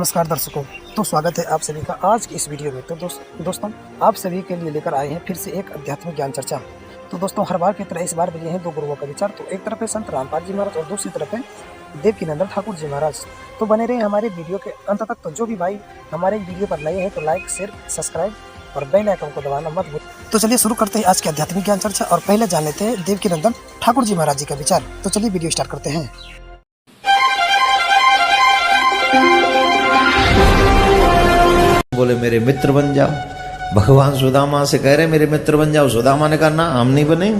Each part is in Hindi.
नमस्कार दर्शकों, तो स्वागत है आप सभी का आज की इस वीडियो में। तो दोस्तों आप सभी के लिए लेकर आए हैं फिर से एक आध्यात्मिक ज्ञान चर्चा। तो दोस्तों हर बार की तरह इस बार भी हैं दो गुरुओं का विचार। तो एक तरफ है संत रामपाल जी महाराज और दूसरी तरफ है देवकीनंदन ठाकुर जी महाराज। तो बने रहे हमारे वीडियो के अंत तक। तो जो भी भाई हमारे वीडियो पर नए हैं तो लाइक शेयर सब्सक्राइब और बेल आइकन को दबाना मत भूलिए। तो चलिए शुरू करते हैं आज के आध्यात्मिक ज्ञान चर्चा और पहले जान लेते हैं देवकीनंदन ठाकुर जी महाराज जी का विचार। तो चलिए वीडियो स्टार्ट करते हैं। बोले मेरे मित्र बन जाओ। भगवान सुदामा से कह रहे मेरे मित्र बन जाओ। सुदामा ने कहा ना, हम नहीं बनेंगे।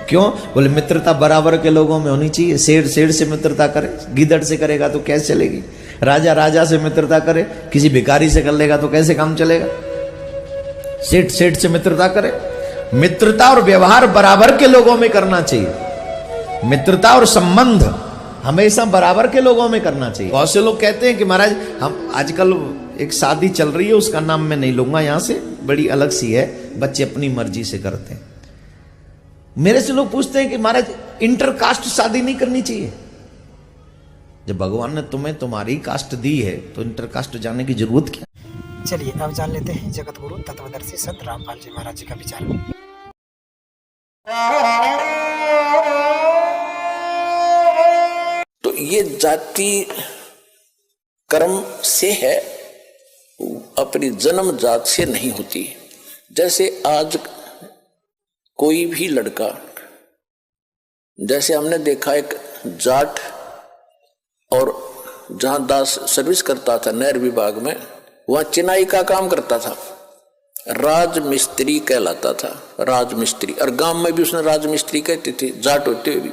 क्यों? बोले मित्रता बराबर के लोगों में होनी चाहिए। शेर से मित्रता करे, गिदड़ से करेगा तो कैसे चलेगी? राजा से मित्रता करे, किसी भिखारी से कर लेगा तो कैसे काम चलेगा? सेठ से मित्रता करे। मित्रता और व्यवहार बराबर के लोगों में करना चाहिए। मित्रता और संबंध हमेशा बराबर के लोगों में करना चाहिए। बहुत से लोग कहते हैं कि महाराज हम आजकल एक शादी चल रही है, उसका नाम मैं नहीं लूंगा यहां से, बड़ी अलग सी है, बच्चे अपनी मर्जी से करते हैं। मेरे से लोग पूछते हैं कि महाराज इंटरकास्ट शादी नहीं करनी चाहिए। जब भगवान ने तुम्हें तुम्हारी कास्ट दी है तो इंटरकास्ट जाने की जरूरत क्या? चलिए अब जान लेते हैं जगत गुरु तत्वदर्शी संत रामपाल जी महाराज जी का विचार। तो ये जाति कर्म से है, अपनी जन्म जात से नहीं होती। जैसे आज कोई भी लड़का, जैसे हमने देखा एक जाट और जहां दास सर्विस करता था नहर विभाग में, वहां चिनाई का काम करता था, राजमिस्त्री कहलाता था, राजमिस्त्री। और गांव में भी उसने राजमिस्त्री कहते थे, जाट होते हुए भी।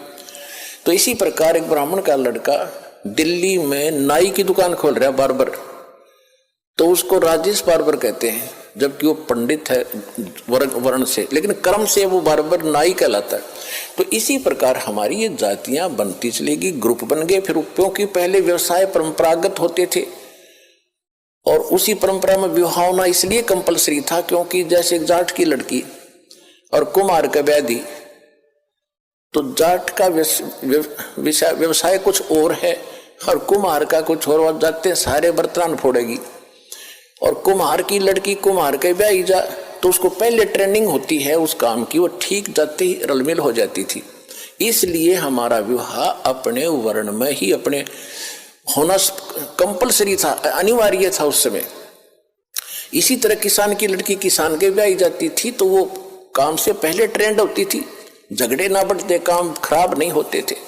तो इसी प्रकार एक ब्राह्मण का लड़का दिल्ली में नाई की दुकान खोल रहा है, बार्बर, तो उसको राजेश बार्बर कहते हैं, जबकि वो पंडित है वर्ण से, लेकिन कर्म से वो बार्बर नाई कहलाता है। तो इसी प्रकार हमारी ये जातियां बनती चलेगी, ग्रुप बन गए। फिर क्योंकि पहले व्यवसाय परंपरागत होते थे और उसी परंपरा में विवाह होना इसलिए कंपलसरी था, क्योंकि जैसे एक जाट की लड़की और कुम्हार का व्याधि, तो जाट का व्यवसाय कुछ और है और कुम्हार का कुछ और, जाते सारे बर्तन फोड़ेगी। और कुम्हार की लड़की कुम्हार के ब्याही जा तो उसको पहले ट्रेनिंग होती है उस काम की, वो ठीक जाते ही रलमिल हो जाती थी। इसलिए हमारा विवाह अपने वर्ण में ही अपने होना कंपलसरी था, अनिवार्य था उस समय। इसी तरह किसान की लड़की किसान के ब्याही जाती थी तो वो काम से पहले ट्रेंड होती थी, झगड़े ना बढ़ते, काम खराब नहीं होते थे।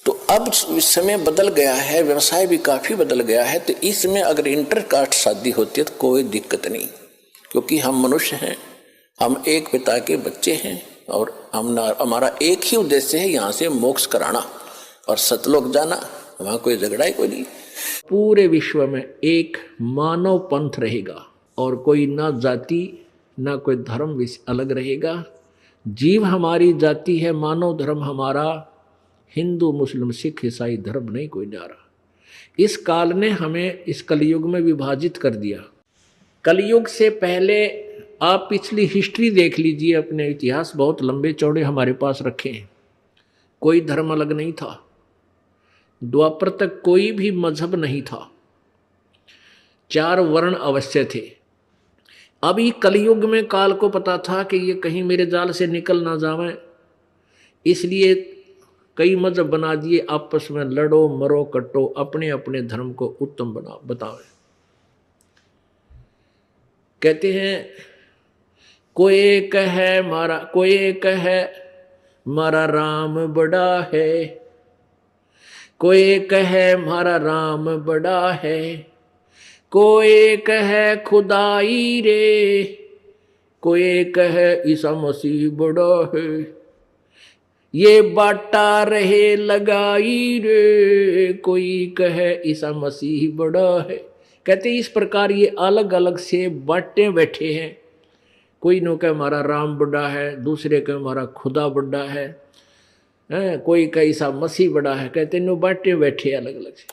तो अब समय बदल गया है, व्यवसाय भी काफी बदल गया है। तो इसमें अगर इंटरकास्ट शादी होती है तो कोई दिक्कत नहीं, क्योंकि हम मनुष्य हैं, हम एक पिता के बच्चे हैं और हमारा एक ही उद्देश्य है, यहाँ से मोक्ष कराना और सतलोक जाना। वहां कोई झगड़ा ही कोई नहीं। पूरे विश्व में एक मानव पंथ रहेगा और कोई ना जाति ना कोई धर्म अलग रहेगा। जीव हमारी जाति है, मानव धर्म हमारा हिंदू मुस्लिम सिख ईसाई धर्म नहीं कोई न्यारा। इस काल ने हमें इस कलयुग में विभाजित कर दिया। कलयुग से पहले आप पिछली हिस्ट्री देख लीजिए, अपने इतिहास बहुत लंबे चौड़े हमारे पास रखे हैं। कोई धर्म अलग नहीं था, द्वापर तक कोई भी मजहब नहीं था, 4 वर्ण अवश्य थे। अभी कलयुग में काल को पता था कि ये कहीं मेरे जाल से निकल ना जावे, इसलिए कई मजहब बना दिए। आपस में लड़ो मरो कटो, अपने अपने धर्म को उत्तम बतावे। कहते हैं कोई एक है मारा राम बड़ा है, कोई एक है मारा राम बड़ा है, कोई एक है खुदाई रे, कोई एक है ईसा मसीह बड़ा है, ये बाटा रहे लगाई रे, कोई कहे ईसा मसीह बड़ा है। कहते इस प्रकार ये अलग अलग से बाटे बैठे हैं। कोई नो कहे हमारा राम बड़ा है, दूसरे कहे हमारा खुदा बड़ा है, कोई कहे ईसा मसीह बड़ा है। कहते नो बाटे बैठे अलग अलग से।